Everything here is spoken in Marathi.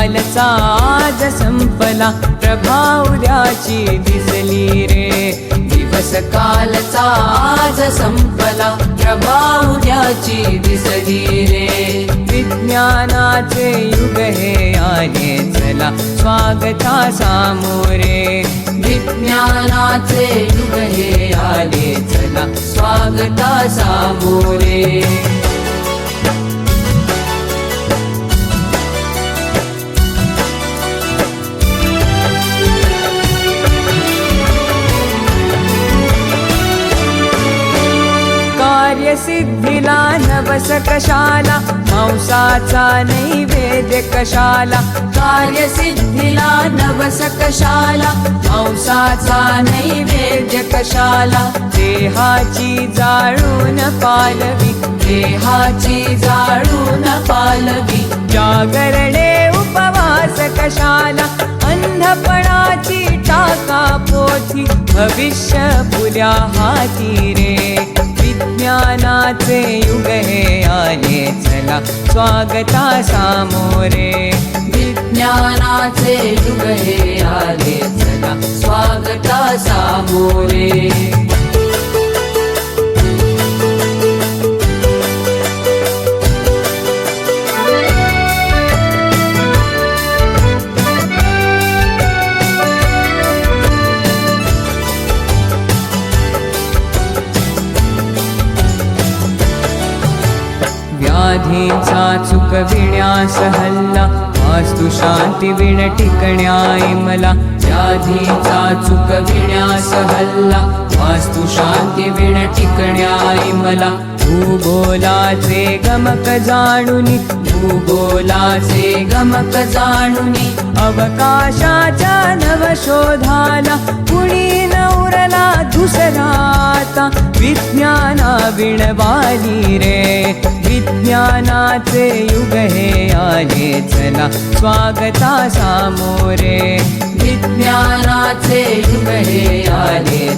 कालचा आज संपला, प्रभा उद्याची दिसली रे. दिवस कालचा आज संपला, प्रभा उद्याची दिसली रे. विज्ञानाचे युग हे आले, चला स्वागता सामोरे. विज्ञानाचे युग हे आले, चला स्वागता सामोरे. कार्यसिद्धीला नवस कशाला, मांसाचा नैवेद्य कशाला. कार्यसिद्धीला नवस कशाला, मांसाचा नैवेद्य कशाला. देहाची जाळून पालवी, देहाची जाळून पालवी. जागरणे उपवास कशाला, अंधपणाची टाका पोथी. भविष्य पुऱ्या हाती रे. विज्ञानाचे युग हे आले, चला स्वागता सामोरे. विज्ञानाचे युग हे आले, चला स्वागता सामोरे. व्याधींचा चुकविण्यास हल्ला, वास्तु शांती विण टिकण्याई मला. व्याधींचा चुकविण्यास हल्ला, वास्तु शांती विण टिकण्याई मला. भूगोलाचे गमक जाणुनी, भूगोलाचे गमक जाणुनी. अवकाशाच्या नवशोधाला, कुणी न उरला दुसराता. विज्ञाना विणवाली रे. विज्ञानाचे युग हे आले, चला स्वागता सामोरे. विज्ञानाचे युग हे आले,